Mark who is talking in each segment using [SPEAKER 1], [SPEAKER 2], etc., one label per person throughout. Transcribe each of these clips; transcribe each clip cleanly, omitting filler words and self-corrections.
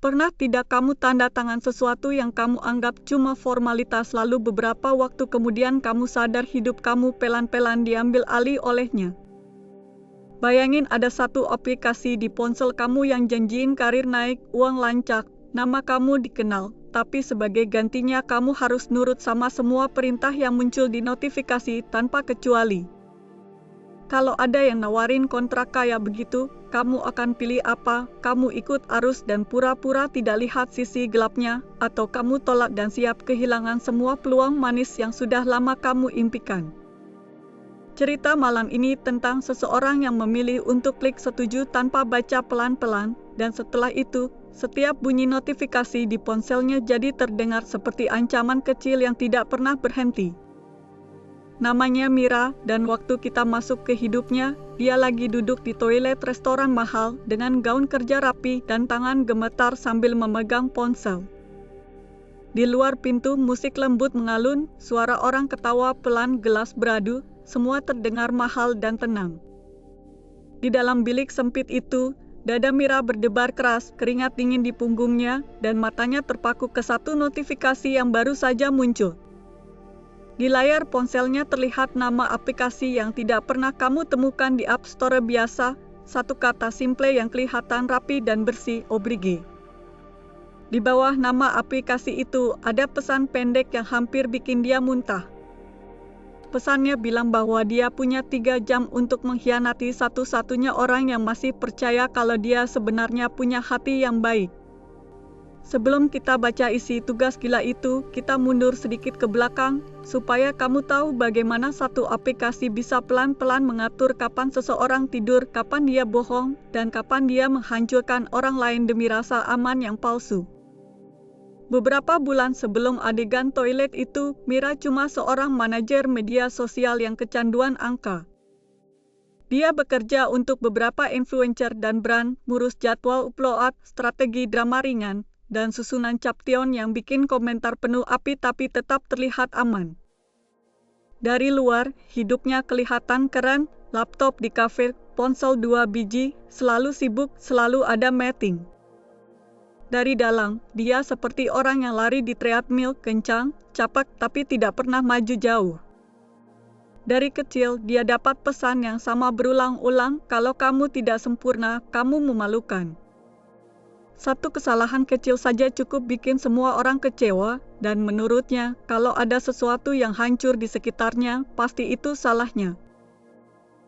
[SPEAKER 1] Pernah tidak kamu tanda tangan sesuatu yang kamu anggap cuma formalitas lalu beberapa waktu kemudian kamu sadar hidup kamu pelan-pelan diambil alih olehnya? Bayangin ada satu aplikasi di ponsel kamu yang janjiin karir naik, uang lancar, nama kamu dikenal, tapi sebagai gantinya kamu harus nurut sama semua perintah yang muncul di notifikasi tanpa kecuali. Kalau ada yang nawarin kontrak kayak begitu, kamu akan pilih apa? Kamu ikut arus dan pura-pura tidak lihat sisi gelapnya, atau kamu tolak dan siap kehilangan semua peluang manis yang sudah lama kamu impikan? Cerita malam ini tentang seseorang yang memilih untuk klik setuju tanpa baca pelan-pelan, dan setelah itu, setiap bunyi notifikasi di ponselnya jadi terdengar seperti ancaman kecil yang tidak pernah berhenti. Namanya Mira, dan waktu kita masuk ke hidupnya, dia lagi duduk di toilet restoran mahal dengan gaun kerja rapi dan tangan gemetar sambil memegang ponsel. Di luar pintu musik lembut mengalun, suara orang ketawa pelan gelas beradu, semua terdengar mahal dan tenang. Di dalam bilik sempit itu, dada Mira berdebar keras, keringat dingin di punggungnya, dan matanya terpaku ke satu notifikasi yang baru saja muncul. Di layar ponselnya terlihat nama aplikasi yang tidak pernah kamu temukan di App Store biasa, satu kata simple yang kelihatan rapi dan bersih, Obrigé. Di bawah nama aplikasi itu ada pesan pendek yang hampir bikin dia muntah. Pesannya bilang bahwa dia punya 3 jam untuk mengkhianati satu-satunya orang yang masih percaya kalau dia sebenarnya punya hati yang baik. Sebelum kita baca isi tugas gila itu, kita mundur sedikit ke belakang, supaya kamu tahu bagaimana satu aplikasi bisa pelan-pelan mengatur kapan seseorang tidur, kapan dia bohong, dan kapan dia menghancurkan orang lain demi rasa aman yang palsu. Beberapa bulan sebelum adegan toilet itu, Mira cuma seorang manajer media sosial yang kecanduan angka. Dia bekerja untuk beberapa influencer dan brand, ngurus jadwal upload, strategi drama ringan, dan susunan caption yang bikin komentar penuh api tapi tetap terlihat aman. Dari luar, hidupnya kelihatan keren, laptop di kafe, ponsel 2 biji, selalu sibuk, selalu ada meeting. Dari dalam, dia seperti orang yang lari di treadmill kencang, capek tapi tidak pernah maju jauh. Dari kecil, dia dapat pesan yang sama berulang-ulang, kalau kamu tidak sempurna, kamu memalukan. Satu kesalahan kecil saja cukup bikin semua orang kecewa, dan menurutnya, kalau ada sesuatu yang hancur di sekitarnya, pasti itu salahnya.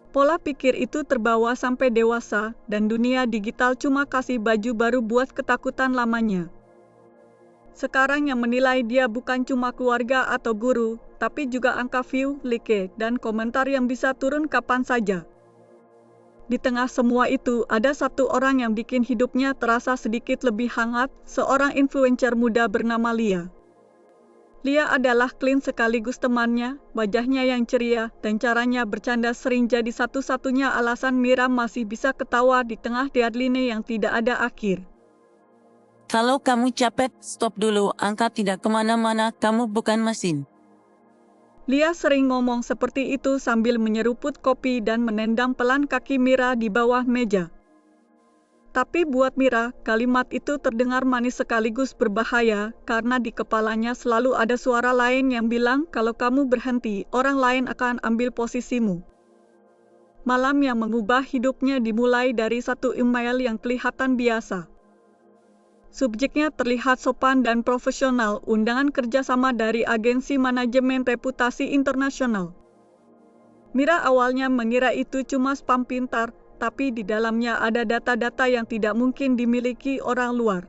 [SPEAKER 1] Pola pikir itu terbawa sampai dewasa, dan dunia digital cuma kasih baju baru buat ketakutan lamanya. Sekarang yang menilai dia bukan cuma keluarga atau guru, tapi juga angka view, like, dan komentar yang bisa turun kapan saja. Di tengah semua itu, ada satu orang yang bikin hidupnya terasa sedikit lebih hangat, seorang influencer muda bernama Lia. Lia adalah clean sekaligus temannya, wajahnya yang ceria, dan caranya bercanda sering jadi satu-satunya alasan Mira masih bisa ketawa di tengah deadline yang tidak ada akhir.
[SPEAKER 2] Kalau kamu capek, stop dulu, angkat tidak kemana-mana, kamu bukan mesin.
[SPEAKER 1] Lia sering ngomong seperti itu sambil menyeruput kopi dan menendang pelan kaki Mira di bawah meja. Tapi buat Mira, kalimat itu terdengar manis sekaligus berbahaya, karena di kepalanya selalu ada suara lain yang bilang kalau kamu berhenti, orang lain akan ambil posisimu. Malam yang mengubah hidupnya dimulai dari satu email yang kelihatan biasa. Subjeknya terlihat sopan dan profesional, undangan kerjasama dari agensi manajemen reputasi internasional. Mira awalnya mengira itu cuma spam pintar, tapi di dalamnya ada data-data yang tidak mungkin dimiliki orang luar.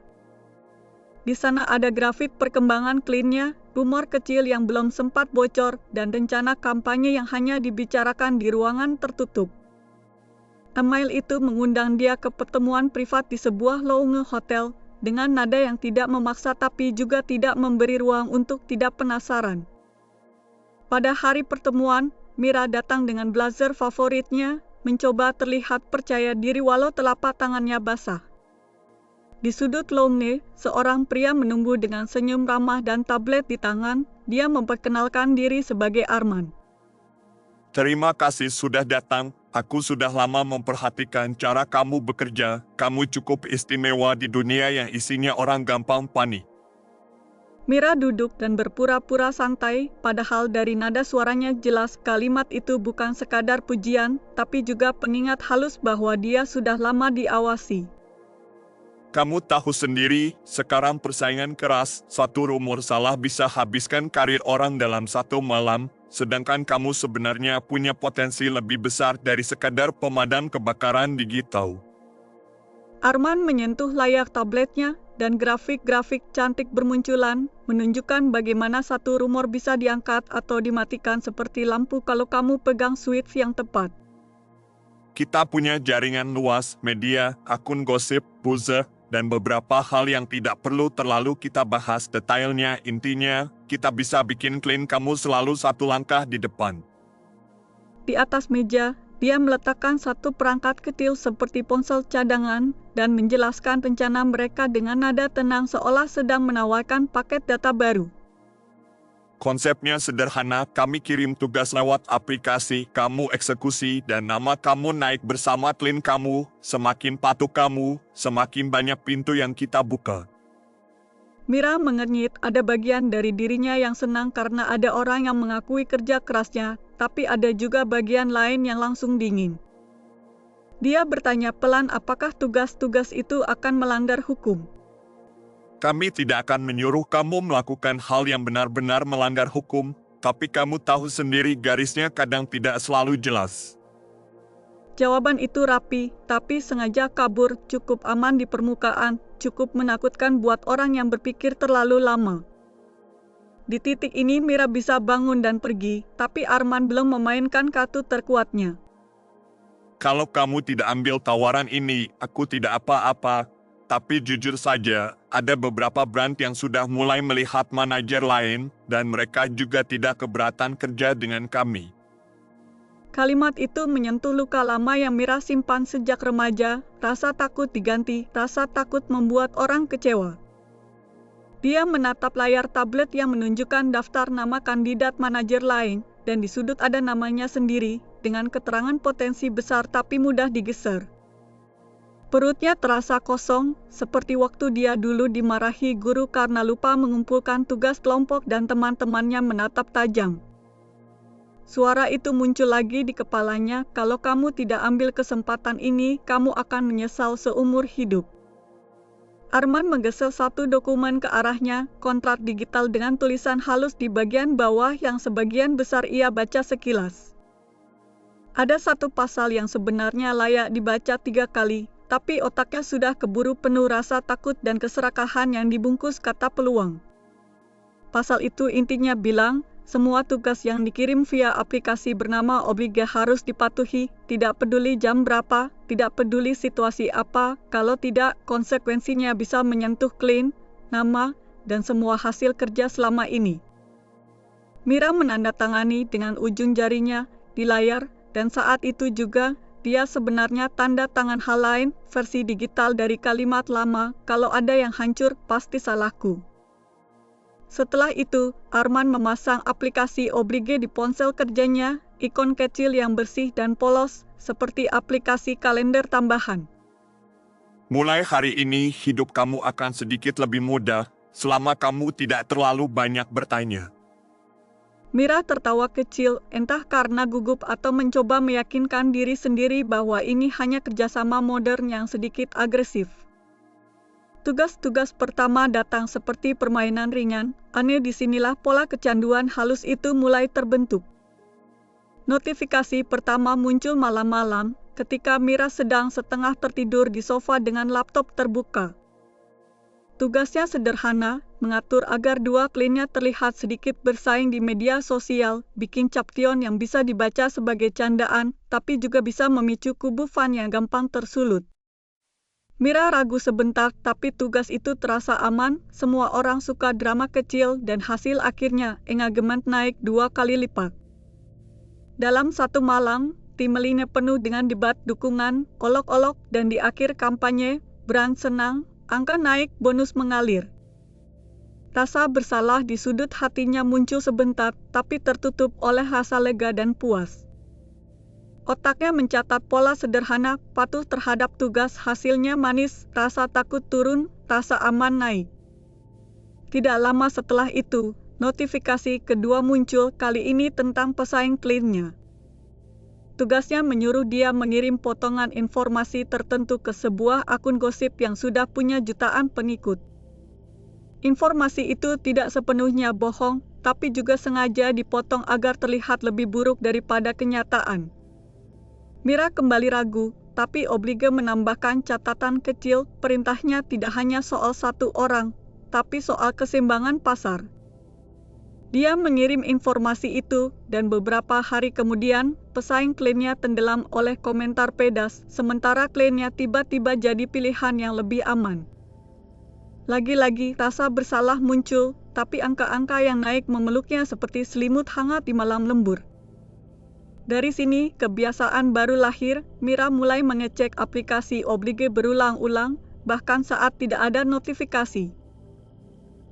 [SPEAKER 1] Di sana ada grafik perkembangan kliennya, rumor kecil yang belum sempat bocor, dan rencana kampanye yang hanya dibicarakan di ruangan tertutup. Email itu mengundang dia ke pertemuan privat di sebuah lounge hotel, dengan nada yang tidak memaksa tapi juga tidak memberi ruang untuk tidak penasaran. Pada hari pertemuan, Mira datang dengan blazer favoritnya, mencoba terlihat percaya diri walau telapak tangannya basah. Di sudut lounge, seorang pria menunggu dengan senyum ramah dan tablet di tangan, dia memperkenalkan diri sebagai Arman.
[SPEAKER 3] Terima kasih sudah datang, Aku sudah lama memperhatikan cara kamu bekerja. Kamu cukup istimewa di dunia yang isinya orang gampang panik.
[SPEAKER 1] Mira duduk dan berpura-pura santai, padahal dari nada suaranya jelas kalimat itu bukan sekadar pujian, tapi juga pengingat halus bahwa dia sudah lama diawasi.
[SPEAKER 3] Kamu tahu sendiri, sekarang persaingan keras, satu rumor salah bisa habiskan karir orang dalam satu malam, sedangkan kamu sebenarnya punya potensi lebih besar dari sekadar pemadam kebakaran digital.
[SPEAKER 1] Arman menyentuh layar tabletnya, dan grafik-grafik cantik bermunculan, menunjukkan bagaimana satu rumor bisa diangkat atau dimatikan seperti lampu kalau kamu pegang switch yang tepat.
[SPEAKER 3] Kita punya jaringan luas, media, akun gosip, buzzer, dan beberapa hal yang tidak perlu terlalu kita bahas detailnya. Intinya, kita bisa bikin klaim kamu selalu satu langkah di depan.
[SPEAKER 1] Di atas meja, dia meletakkan satu perangkat kecil seperti ponsel cadangan dan menjelaskan rencana mereka dengan nada tenang seolah sedang menawarkan paket data baru.
[SPEAKER 3] Konsepnya sederhana, kami kirim tugas lewat aplikasi, kamu eksekusi, dan nama kamu naik bersama klien kamu. Semakin patuh kamu, semakin banyak pintu yang kita buka.
[SPEAKER 1] Mira mengernyit, ada bagian dari dirinya yang senang karena ada orang yang mengakui kerja kerasnya, tapi ada juga bagian lain yang langsung dingin. Dia bertanya pelan apakah tugas-tugas itu akan melanggar hukum.
[SPEAKER 3] Kami tidak akan menyuruh kamu melakukan hal yang benar-benar melanggar hukum, tapi kamu tahu sendiri garisnya kadang tidak selalu jelas.
[SPEAKER 1] Jawaban itu rapi, tapi sengaja kabur, cukup aman di permukaan, cukup menakutkan buat orang yang berpikir terlalu lama. Di titik ini Mira bisa bangun dan pergi, tapi Arman belum memainkan kartu terkuatnya.
[SPEAKER 3] Kalau kamu tidak ambil tawaran ini, aku tidak apa-apa. Tapi jujur saja, ada beberapa brand yang sudah mulai melihat manajer lain, dan mereka juga tidak keberatan kerja dengan kami.
[SPEAKER 1] Kalimat itu menyentuh luka lama yang Mira simpan sejak remaja, rasa takut diganti, rasa takut membuat orang kecewa. Dia menatap layar tablet yang menunjukkan daftar nama kandidat manajer lain, dan di sudut ada namanya sendiri, dengan keterangan potensi besar tapi mudah digeser. Perutnya terasa kosong, seperti waktu dia dulu dimarahi guru karena lupa mengumpulkan tugas kelompok dan teman-temannya menatap tajam. Suara itu muncul lagi di kepalanya, kalau kamu tidak ambil kesempatan ini, kamu akan menyesal seumur hidup. Arman menggeser satu dokumen ke arahnya, kontrak digital dengan tulisan halus di bagian bawah yang sebagian besar ia baca sekilas. Ada satu pasal yang sebenarnya layak dibaca 3 kali, tapi otaknya sudah keburu penuh rasa takut dan keserakahan yang dibungkus kata peluang. Pasal itu intinya bilang, semua tugas yang dikirim via aplikasi bernama Oblige harus dipatuhi, tidak peduli jam berapa, tidak peduli situasi apa, kalau tidak konsekuensinya bisa menyentuh klien, nama, dan semua hasil kerja selama ini. Mira menandatangani dengan ujung jarinya di layar, dan saat itu juga, dia sebenarnya tanda tangan hal lain, versi digital dari kalimat lama, kalau ada yang hancur, pasti salahku. Setelah itu, Arman memasang aplikasi Oblige di ponsel kerjanya, ikon kecil yang bersih dan polos, seperti aplikasi kalender tambahan.
[SPEAKER 3] Mulai hari ini, hidup kamu akan sedikit lebih mudah, selama kamu tidak terlalu banyak bertanya.
[SPEAKER 1] Mira tertawa kecil, entah karena gugup atau mencoba meyakinkan diri sendiri bahwa ini hanya kerjasama modern yang sedikit agresif. Tugas-tugas pertama datang seperti permainan ringan, aneh disinilah pola kecanduan halus itu mulai terbentuk. Notifikasi pertama muncul malam-malam, ketika Mira sedang setengah tertidur di sofa dengan laptop terbuka. Tugasnya sederhana, mengatur agar 2 kliennya terlihat sedikit bersaing di media sosial, bikin caption yang bisa dibaca sebagai candaan, tapi juga bisa memicu kubu fan yang gampang tersulut. Mira ragu sebentar, tapi tugas itu terasa aman, semua orang suka drama kecil, dan hasil akhirnya engagement naik 2 kali lipat. Dalam satu malam, tim Meline penuh dengan debat dukungan, olok-olok, dan di akhir kampanye, brand senang, angka naik, bonus mengalir. Rasa bersalah di sudut hatinya muncul sebentar, tapi tertutup oleh rasa lega dan puas. Otaknya mencatat pola sederhana, patuh terhadap tugas, hasilnya manis, rasa takut turun, rasa aman naik. Tidak lama setelah itu, notifikasi kedua muncul, kali ini tentang pesaing kliennya. Tugasnya menyuruh dia mengirim potongan informasi tertentu ke sebuah akun gosip yang sudah punya jutaan pengikut. Informasi itu tidak sepenuhnya bohong, tapi juga sengaja dipotong agar terlihat lebih buruk daripada kenyataan. Mira kembali ragu, tapi Oblige menambahkan catatan kecil, perintahnya tidak hanya soal satu orang, tapi soal keseimbangan pasar. Dia mengirim informasi itu, dan beberapa hari kemudian, pesaing kliennya tenggelam oleh komentar pedas, sementara kliennya tiba-tiba jadi pilihan yang lebih aman. Lagi-lagi rasa bersalah muncul, tapi angka-angka yang naik memeluknya seperti selimut hangat di malam lembur. Dari sini, kebiasaan baru lahir. Mira mulai mengecek aplikasi Oblige berulang-ulang, bahkan saat tidak ada notifikasi.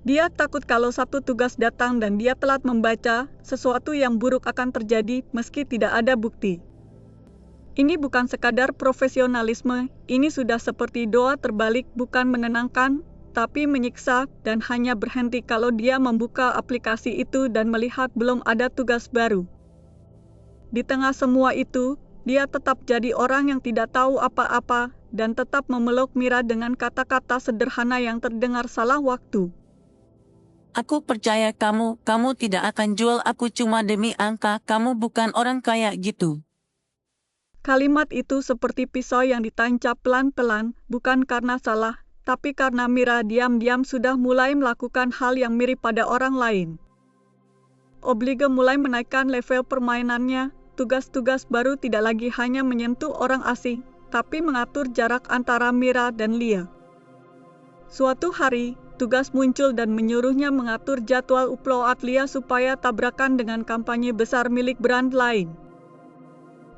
[SPEAKER 1] Dia takut kalau satu tugas datang dan dia telat membaca, sesuatu yang buruk akan terjadi meski tidak ada bukti. Ini bukan sekadar profesionalisme, ini sudah seperti doa terbalik, bukan menenangkan, tapi menyiksa, dan hanya berhenti kalau dia membuka aplikasi itu dan melihat belum ada tugas baru. Di tengah semua itu, dia tetap jadi orang yang tidak tahu apa-apa dan tetap memeluk Mira dengan kata-kata sederhana yang terdengar salah waktu.
[SPEAKER 2] Aku percaya kamu tidak akan jual aku cuma demi angka, kamu bukan orang kaya gitu.
[SPEAKER 1] Kalimat itu seperti pisau yang ditancap pelan-pelan, bukan karena salah, tapi karena Mira diam-diam sudah mulai melakukan hal yang mirip pada orang lain. Oblige mulai menaikkan level permainannya. Tugas-tugas baru tidak lagi hanya menyentuh orang asing, tapi mengatur jarak antara Mira dan Lia. Suatu hari, tugas muncul dan menyuruhnya mengatur jadwal upload Lia supaya tabrakan dengan kampanye besar milik brand lain.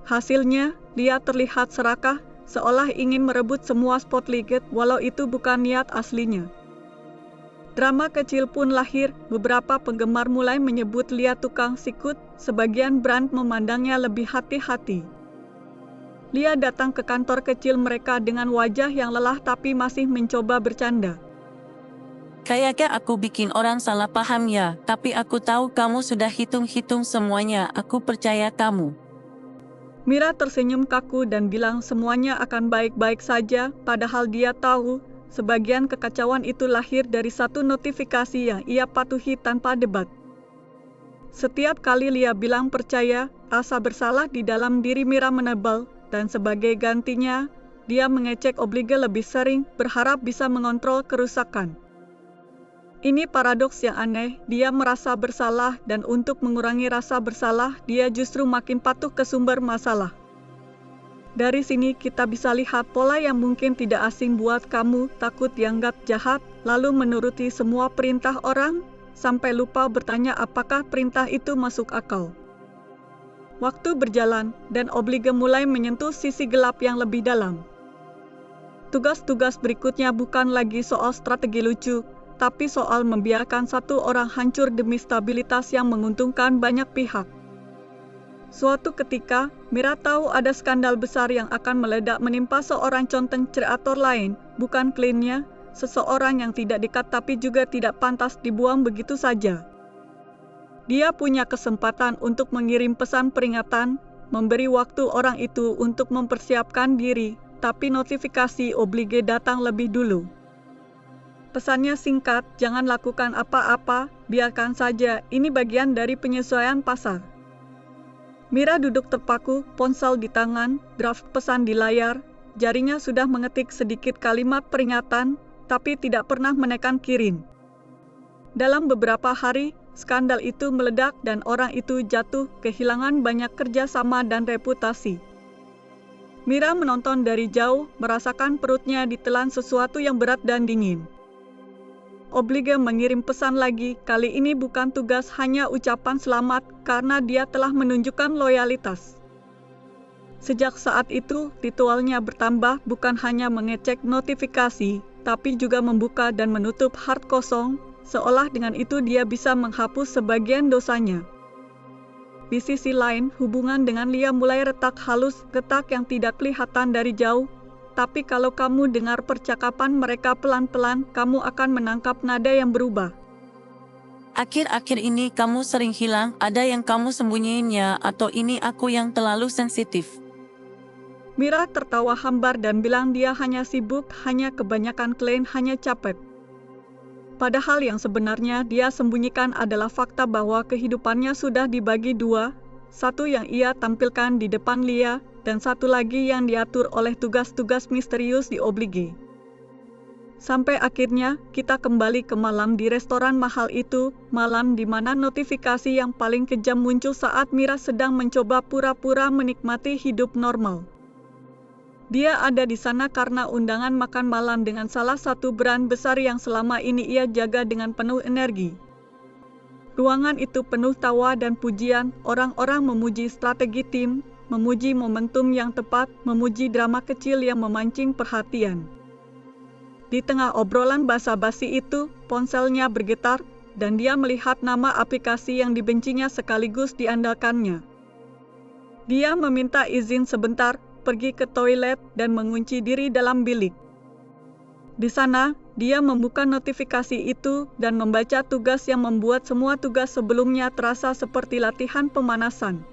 [SPEAKER 1] Hasilnya, Lia terlihat serakah, seolah ingin merebut semua spotlight, walau itu bukan niat aslinya. Drama kecil pun lahir, beberapa penggemar mulai menyebut Lia tukang sikut, sebagian brand memandangnya lebih hati-hati. Lia datang ke kantor kecil mereka dengan wajah yang lelah tapi masih mencoba bercanda.
[SPEAKER 2] Kayaknya aku bikin orang salah paham ya, tapi aku tahu kamu sudah hitung-hitung semuanya, aku percaya kamu.
[SPEAKER 1] Mira tersenyum kaku dan bilang semuanya akan baik-baik saja, padahal dia tahu, sebagian kekacauan itu lahir dari satu notifikasi yang ia patuhi tanpa debat. Setiap kali Lia bilang percaya, rasa bersalah di dalam diri Mira menebal, dan sebagai gantinya, dia mengecek Oblige lebih sering, berharap bisa mengontrol kerusakan. Ini paradoks yang aneh, dia merasa bersalah dan untuk mengurangi rasa bersalah, dia justru makin patuh ke sumber masalah. Dari sini kita bisa lihat pola yang mungkin tidak asing buat kamu, takut dianggap jahat, lalu menuruti semua perintah orang, sampai lupa bertanya apakah perintah itu masuk akal. Waktu berjalan, dan Oblige mulai menyentuh sisi gelap yang lebih dalam. Tugas-tugas berikutnya bukan lagi soal strategi lucu, tapi soal membiarkan satu orang hancur demi stabilitas yang menguntungkan banyak pihak. Suatu ketika, Mira tahu ada skandal besar yang akan meledak menimpa seorang content kreator lain, bukan kliennya, seseorang yang tidak dekat tapi juga tidak pantas dibuang begitu saja. Dia punya kesempatan untuk mengirim pesan peringatan, memberi waktu orang itu untuk mempersiapkan diri, tapi notifikasi Oblige datang lebih dulu. Pesannya singkat, jangan lakukan apa-apa, biarkan saja, ini bagian dari penyesuaian pasar. Mira duduk terpaku, ponsel di tangan, draft pesan di layar, jarinya sudah mengetik sedikit kalimat peringatan, tapi tidak pernah menekan kirim. Dalam beberapa hari, skandal itu meledak dan orang itu jatuh, kehilangan banyak kerjasama dan reputasi. Mira menonton dari jauh, merasakan perutnya ditelan sesuatu yang berat dan dingin. Oblige mengirim pesan lagi, kali ini bukan tugas, hanya ucapan selamat karena dia telah menunjukkan loyalitas. Sejak saat itu, ritualnya bertambah, bukan hanya mengecek notifikasi, tapi juga membuka dan menutup hard kosong, seolah dengan itu dia bisa menghapus sebagian dosanya. Di sisi lain, hubungan dengan Lia mulai retak halus, retak yang tidak kelihatan dari jauh. Tapi kalau kamu dengar percakapan mereka pelan-pelan, kamu akan menangkap nada yang berubah.
[SPEAKER 2] Akhir-akhir ini kamu sering hilang, ada yang kamu sembunyiin ya, atau ini aku yang terlalu sensitif?
[SPEAKER 1] Mira tertawa hambar dan bilang dia hanya sibuk, hanya kebanyakan klaim, hanya capek. Padahal yang sebenarnya dia sembunyikan adalah fakta bahwa kehidupannya sudah dibagi dua, satu yang ia tampilkan di depan Lia, dan satu lagi yang diatur oleh tugas-tugas misterius di Oblige. Sampai akhirnya kita kembali ke malam di restoran mahal itu, malam di mana notifikasi yang paling kejam muncul saat Mira sedang mencoba pura-pura menikmati hidup normal. Dia ada di sana karena undangan makan malam dengan salah satu brand besar yang selama ini ia jaga dengan penuh energi. Ruangan itu penuh tawa dan pujian, orang-orang memuji strategi tim, memuji momentum yang tepat, memuji drama kecil yang memancing perhatian. Di tengah obrolan basa-basi itu, ponselnya bergetar, dan dia melihat nama aplikasi yang dibencinya sekaligus diandalkannya. Dia meminta izin sebentar, pergi ke toilet, dan mengunci diri dalam bilik. Di sana, dia membuka notifikasi itu dan membaca tugas yang membuat semua tugas sebelumnya terasa seperti latihan pemanasan.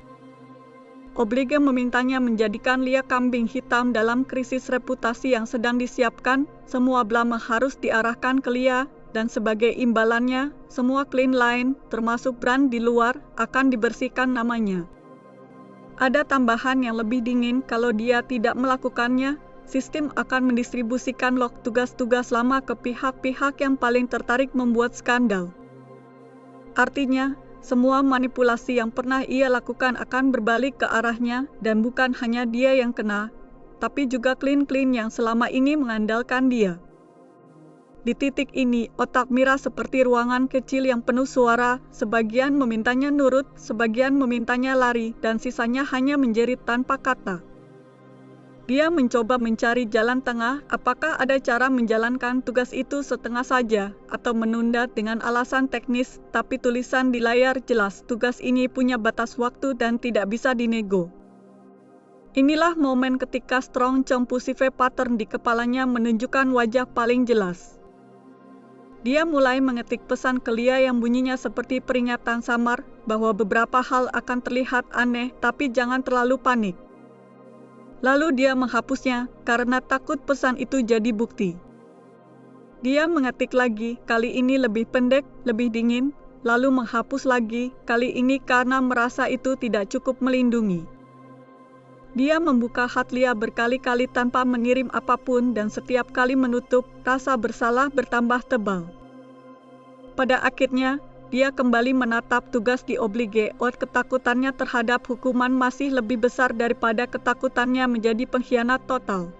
[SPEAKER 1] Oblige memintanya menjadikan Lia kambing hitam dalam krisis reputasi yang sedang disiapkan, semua blame harus diarahkan ke Lia, dan sebagai imbalannya, semua klien lain, termasuk brand di luar, akan dibersihkan namanya. Ada tambahan yang lebih dingin kalau dia tidak melakukannya, sistem akan mendistribusikan log tugas-tugas lama ke pihak-pihak yang paling tertarik membuat skandal. Artinya, semua manipulasi yang pernah ia lakukan akan berbalik ke arahnya, dan bukan hanya dia yang kena, tapi juga klien-klien yang selama ini mengandalkan dia. Di titik ini, otak Mira seperti ruangan kecil yang penuh suara, sebagian memintanya nurut, sebagian memintanya lari, dan sisanya hanya menjerit tanpa kata. Dia mencoba mencari jalan tengah, apakah ada cara menjalankan tugas itu setengah saja, atau menunda dengan alasan teknis, tapi tulisan di layar jelas tugas ini punya batas waktu dan tidak bisa dinego. Inilah momen ketika strong compulsive pattern di kepalanya menunjukkan wajah paling jelas. Dia mulai mengetik pesan ke Lia yang bunyinya seperti peringatan samar, bahwa beberapa hal akan terlihat aneh, tapi jangan terlalu panik. Lalu dia menghapusnya, karena takut pesan itu jadi bukti. Dia mengetik lagi, kali ini lebih pendek, lebih dingin, lalu menghapus lagi, kali ini karena merasa itu tidak cukup melindungi. Dia membuka hat Lia berkali-kali tanpa mengirim apapun dan setiap kali menutup, rasa bersalah bertambah tebal. Pada akhirnya, dia kembali menatap tugas di Oblige. Ketakutannya terhadap hukuman masih lebih besar daripada ketakutannya menjadi pengkhianat total.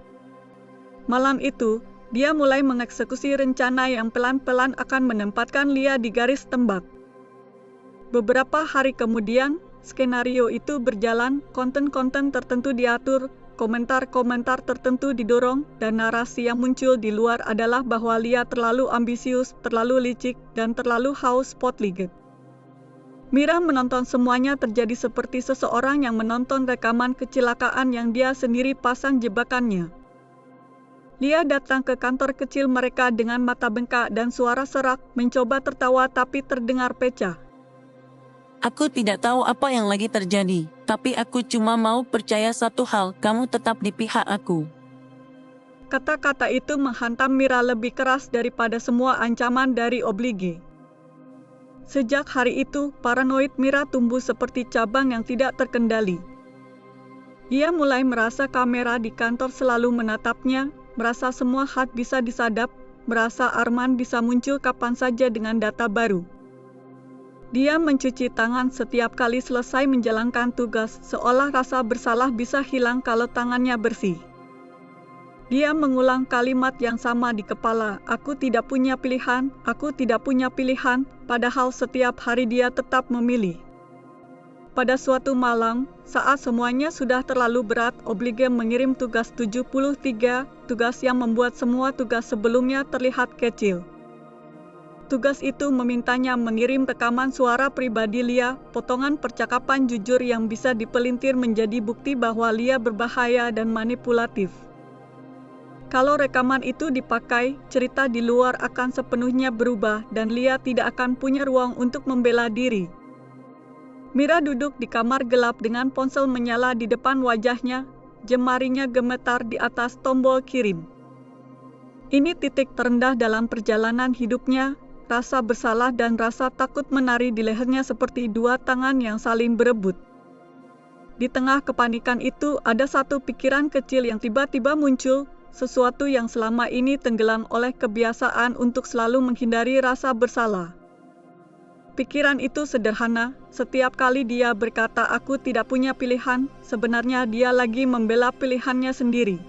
[SPEAKER 1] Malam itu, dia mulai mengeksekusi rencana yang pelan-pelan akan menempatkan Lia di garis tembak. Beberapa hari kemudian, skenario itu berjalan, konten-konten tertentu diatur, komentar-komentar tertentu didorong, dan narasi yang muncul di luar adalah bahwa Lia terlalu ambisius, terlalu licik, dan terlalu haus spotlight. Mira menonton semuanya terjadi seperti seseorang yang menonton rekaman kecelakaan yang dia sendiri pasang jebakannya. Lia datang ke kantor kecil mereka dengan mata bengkak dan suara serak, mencoba tertawa tapi terdengar pecah.
[SPEAKER 2] Aku tidak tahu apa yang lagi terjadi, tapi aku cuma mau percaya satu hal, kamu tetap di pihak aku.
[SPEAKER 1] Kata-kata itu menghantam Mira lebih keras daripada semua ancaman dari Oblige. Sejak hari itu, paranoid Mira tumbuh seperti cabang yang tidak terkendali. Dia mulai merasa kamera di kantor selalu menatapnya, merasa semua hak bisa disadap, merasa Arman bisa muncul kapan saja dengan data baru. Dia mencuci tangan setiap kali selesai menjalankan tugas, seolah rasa bersalah bisa hilang kalau tangannya bersih. Dia mengulang kalimat yang sama di kepala, aku tidak punya pilihan, aku tidak punya pilihan, padahal setiap hari dia tetap memilih. Pada suatu malam, saat semuanya sudah terlalu berat, Oblige mengirim tugas 73, tugas yang membuat semua tugas sebelumnya terlihat kecil. Tugas itu memintanya mengirim rekaman suara pribadi Lia, potongan percakapan jujur yang bisa dipelintir menjadi bukti bahwa Lia berbahaya dan manipulatif. Kalau rekaman itu dipakai, cerita di luar akan sepenuhnya berubah dan Lia tidak akan punya ruang untuk membela diri. Mira duduk di kamar gelap dengan ponsel menyala di depan wajahnya, jemarinya gemetar di atas tombol kirim. Ini titik terendah dalam perjalanan hidupnya. Rasa bersalah dan rasa takut menari di lehernya seperti dua tangan yang saling berebut. Di tengah kepanikan itu, ada satu pikiran kecil yang tiba-tiba muncul, sesuatu yang selama ini tenggelam oleh kebiasaan untuk selalu menghindari rasa bersalah. Pikiran itu sederhana, setiap kali dia berkata aku tidak punya pilihan, sebenarnya dia lagi membela pilihannya sendiri.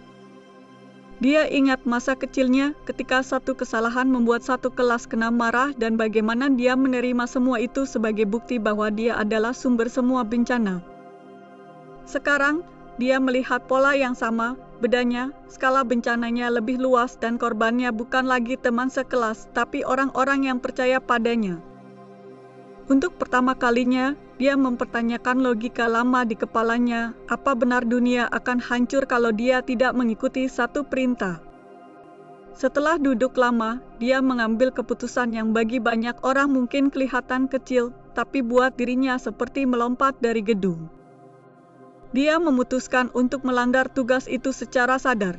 [SPEAKER 1] Dia ingat masa kecilnya ketika satu kesalahan membuat satu kelas kena marah dan bagaimana dia menerima semua itu sebagai bukti bahwa dia adalah sumber semua bencana. Sekarang, dia melihat pola yang sama, bedanya, skala bencananya lebih luas dan korbannya bukan lagi teman sekelas, tapi orang-orang yang percaya padanya. Untuk pertama kalinya, dia mempertanyakan logika lama di kepalanya, apa benar dunia akan hancur kalau dia tidak mengikuti satu perintah. Setelah duduk lama, dia mengambil keputusan yang bagi banyak orang mungkin kelihatan kecil, tapi buat dirinya seperti melompat dari gedung. Dia memutuskan untuk melanggar tugas itu secara sadar.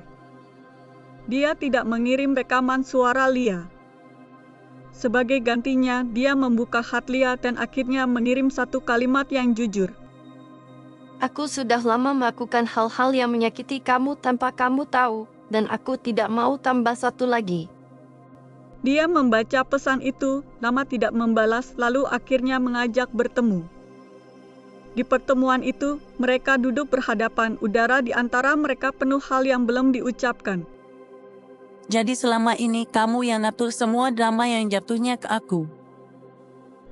[SPEAKER 1] Dia tidak mengirim rekaman suara Lia. Sebagai gantinya, dia membuka hat Lia dan akhirnya mengirim satu kalimat yang jujur.
[SPEAKER 4] Aku sudah lama melakukan hal-hal yang menyakiti kamu tanpa kamu tahu, dan aku tidak mau tambah satu lagi.
[SPEAKER 1] Dia membaca pesan itu, lama tidak membalas, lalu akhirnya mengajak bertemu. Di pertemuan itu, mereka duduk berhadapan, udara di antara mereka penuh hal yang belum diucapkan.
[SPEAKER 2] Jadi selama ini kamu yang ngatur semua drama yang jatuhnya ke aku.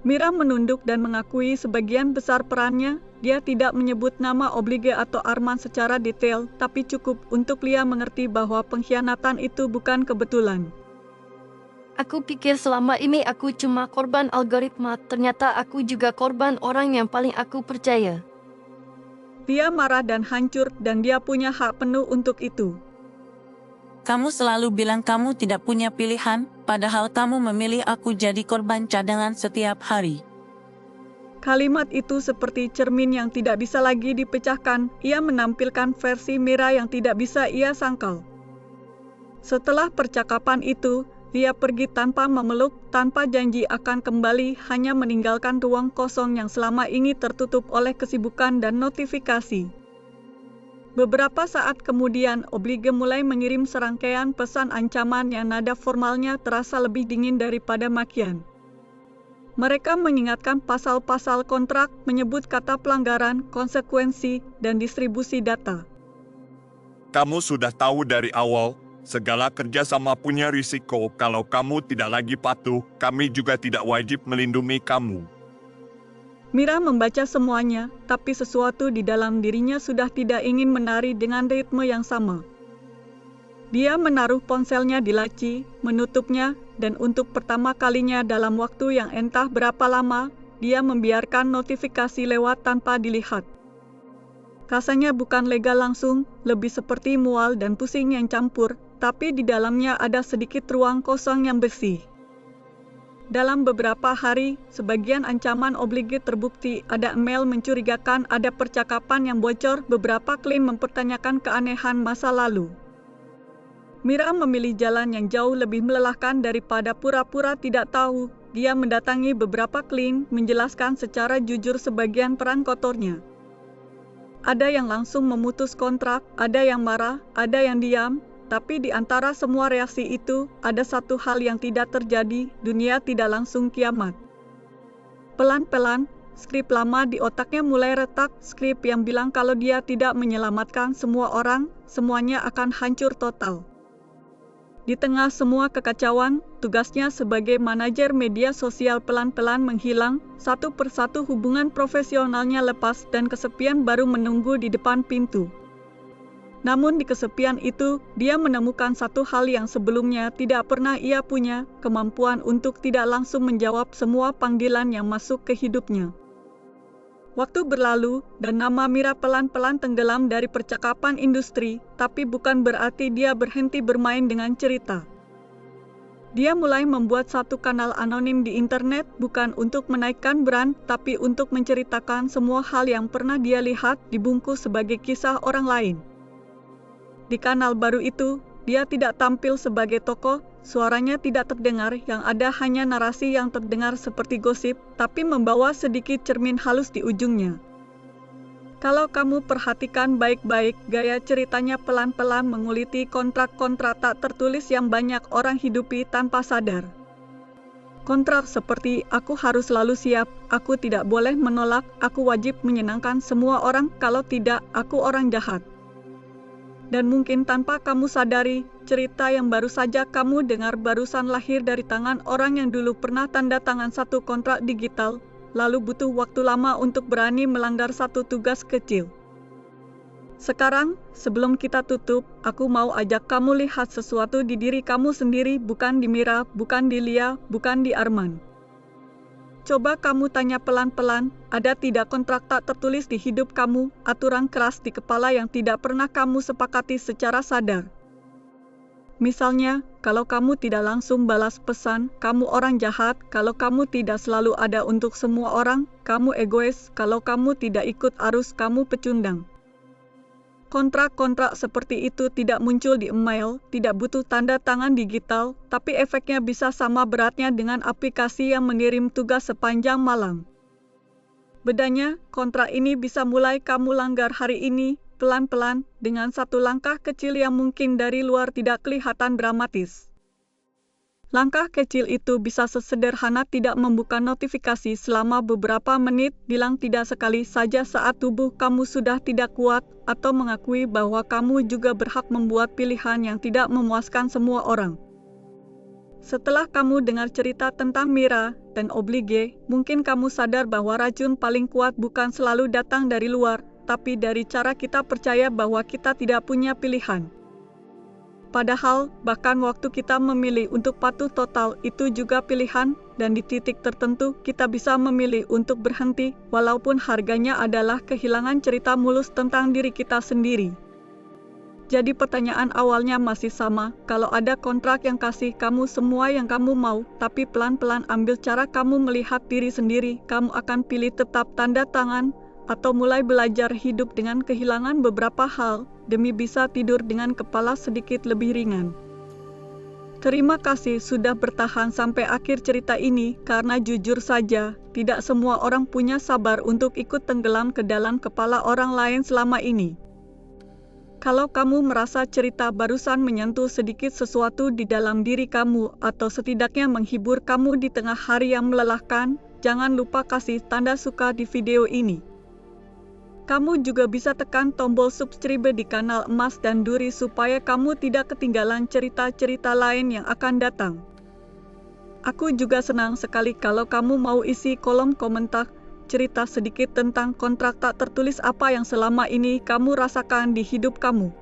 [SPEAKER 1] Mira menunduk dan mengakui sebagian besar perannya. Dia tidak menyebut nama Oblige atau Arman secara detail, tapi cukup untuk Lia mengerti bahwa pengkhianatan itu bukan kebetulan.
[SPEAKER 4] Aku pikir selama ini aku cuma korban algoritma, ternyata aku juga korban orang yang paling aku percaya.
[SPEAKER 1] Dia marah dan hancur dan dia punya hak penuh untuk itu.
[SPEAKER 2] Kamu selalu bilang kamu tidak punya pilihan, padahal kamu memilih aku jadi korban cadangan setiap hari.
[SPEAKER 1] Kalimat itu seperti cermin yang tidak bisa lagi dipecahkan. Ia menampilkan versi Mira yang tidak bisa ia sangkal. Setelah percakapan itu, dia pergi tanpa memeluk, tanpa janji akan kembali, hanya meninggalkan ruang kosong yang selama ini tertutup oleh kesibukan dan notifikasi. Beberapa saat kemudian, Oblige mulai mengirim serangkaian pesan ancaman yang nada formalnya terasa lebih dingin daripada makian. Mereka mengingatkan pasal-pasal kontrak, menyebut kata pelanggaran, konsekuensi, dan distribusi data.
[SPEAKER 3] Kamu sudah tahu dari awal, segala kerjasama punya risiko. Kalau kamu tidak lagi patuh, kami juga tidak wajib melindungi kamu.
[SPEAKER 1] Mira membaca semuanya, tapi sesuatu di dalam dirinya sudah tidak ingin menari dengan ritme yang sama. Dia menaruh ponselnya di laci, menutupnya, dan untuk pertama kalinya dalam waktu yang entah berapa lama, dia membiarkan notifikasi lewat tanpa dilihat. Rasanya bukan lega langsung, lebih seperti mual dan pusing yang campur, tapi di dalamnya ada sedikit ruang kosong yang bersih. Dalam beberapa hari, sebagian ancaman Oblige terbukti, ada email mencurigakan, ada percakapan yang bocor, beberapa klaim mempertanyakan keanehan masa lalu. Mira memilih jalan yang jauh lebih melelahkan daripada pura-pura tidak tahu. Dia mendatangi beberapa klien, menjelaskan secara jujur sebagian peran kotornya. Ada yang langsung memutus kontrak, ada yang marah, ada yang diam. Tapi di antara semua reaksi itu, ada satu hal yang tidak terjadi, dunia tidak langsung kiamat. Pelan-pelan, skrip lama di otaknya mulai retak, skrip yang bilang kalau dia tidak menyelamatkan semua orang, semuanya akan hancur total. Di tengah semua kekacauan, tugasnya sebagai manajer media sosial pelan-pelan menghilang, satu persatu hubungan profesionalnya lepas dan kesepian baru menunggu di depan pintu. Namun di kesepian itu, dia menemukan satu hal yang sebelumnya tidak pernah ia punya, kemampuan untuk tidak langsung menjawab semua panggilan yang masuk ke hidupnya. Waktu berlalu, dan nama Mira pelan-pelan tenggelam dari percakapan industri, tapi bukan berarti dia berhenti bermain dengan cerita. Dia mulai membuat satu kanal anonim di internet, bukan untuk menaikkan brand, tapi untuk menceritakan semua hal yang pernah dia lihat dibungkus sebagai kisah orang lain. Di kanal baru itu, dia tidak tampil sebagai tokoh, suaranya tidak terdengar, yang ada hanya narasi yang terdengar seperti gosip, tapi membawa sedikit cermin halus di ujungnya. Kalau kamu perhatikan baik-baik, gaya ceritanya pelan-pelan menguliti kontrak-kontrak tak tertulis yang banyak orang hidupi tanpa sadar. Kontrak seperti, aku harus selalu siap, aku tidak boleh menolak, aku wajib menyenangkan semua orang, kalau tidak, aku orang jahat. Dan mungkin tanpa kamu sadari, cerita yang baru saja kamu dengar barusan lahir dari tangan orang yang dulu pernah tanda tangan satu kontrak digital, lalu butuh waktu lama untuk berani melanggar satu tugas kecil. Sekarang, sebelum kita tutup, aku mau ajak kamu lihat sesuatu di diri kamu sendiri, bukan di Mira, bukan di Lia, bukan di Arman. Coba kamu tanya pelan-pelan, ada tidak kontrak tak tertulis di hidup kamu, aturan keras di kepala yang tidak pernah kamu sepakati secara sadar? Misalnya, kalau kamu tidak langsung balas pesan, kamu orang jahat, kalau kamu tidak selalu ada untuk semua orang, kamu egois, kalau kamu tidak ikut arus, kamu pecundang. Kontrak-kontrak seperti itu tidak muncul di email, tidak butuh tanda tangan digital, tapi efeknya bisa sama beratnya dengan aplikasi yang mengirim tugas sepanjang malam. Bedanya, kontrak ini bisa mulai kamu langgar hari ini, pelan-pelan, dengan satu langkah kecil yang mungkin dari luar tidak kelihatan dramatis. Langkah kecil itu bisa sesederhana tidak membuka notifikasi selama beberapa menit, bilang tidak sekali saja saat tubuh kamu sudah tidak kuat, atau mengakui bahwa kamu juga berhak membuat pilihan yang tidak memuaskan semua orang. Setelah kamu dengar cerita tentang Mira dan Oblige, mungkin kamu sadar bahwa racun paling kuat bukan selalu datang dari luar, tapi dari cara kita percaya bahwa kita tidak punya pilihan. Padahal, bahkan waktu kita memilih untuk patuh total itu juga pilihan, dan di titik tertentu kita bisa memilih untuk berhenti, walaupun harganya adalah kehilangan cerita mulus tentang diri kita sendiri. Jadi pertanyaan awalnya masih sama, kalau ada kontrak yang kasih kamu semua yang kamu mau, tapi pelan-pelan ambil cara kamu melihat diri sendiri, kamu akan pilih tetap tanda tangan, atau mulai belajar hidup dengan kehilangan beberapa hal, demi bisa tidur dengan kepala sedikit lebih ringan. Terima kasih sudah bertahan sampai akhir cerita ini, karena jujur saja, tidak semua orang punya sabar untuk ikut tenggelam ke dalam kepala orang lain selama ini. Kalau kamu merasa cerita barusan menyentuh sedikit sesuatu di dalam diri kamu, atau setidaknya menghibur kamu di tengah hari yang melelahkan, jangan lupa kasih tanda suka di video ini. Kamu juga bisa tekan tombol subscribe di kanal Emas dan Duri supaya kamu tidak ketinggalan cerita-cerita lain yang akan datang. Aku juga senang sekali kalau kamu mau isi kolom komentar, cerita sedikit tentang kontrak tak tertulis apa yang selama ini kamu rasakan di hidup kamu.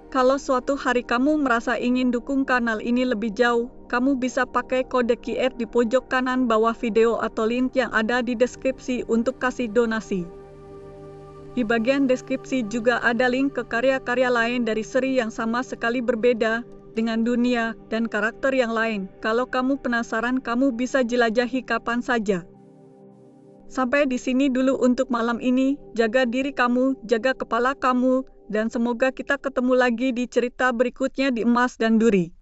[SPEAKER 1] Kalau suatu hari kamu merasa ingin dukung kanal ini lebih jauh, kamu bisa pakai kode QR di pojok kanan bawah video atau link yang ada di deskripsi untuk kasih donasi. Di bagian deskripsi juga ada link ke karya-karya lain dari seri yang sama sekali berbeda, dengan dunia dan karakter yang lain. Kalau kamu penasaran, kamu bisa jelajahi kapan saja. Sampai di sini dulu untuk malam ini, jaga diri kamu, jaga kepala kamu, dan semoga kita ketemu lagi di cerita berikutnya di Emas dan Duri.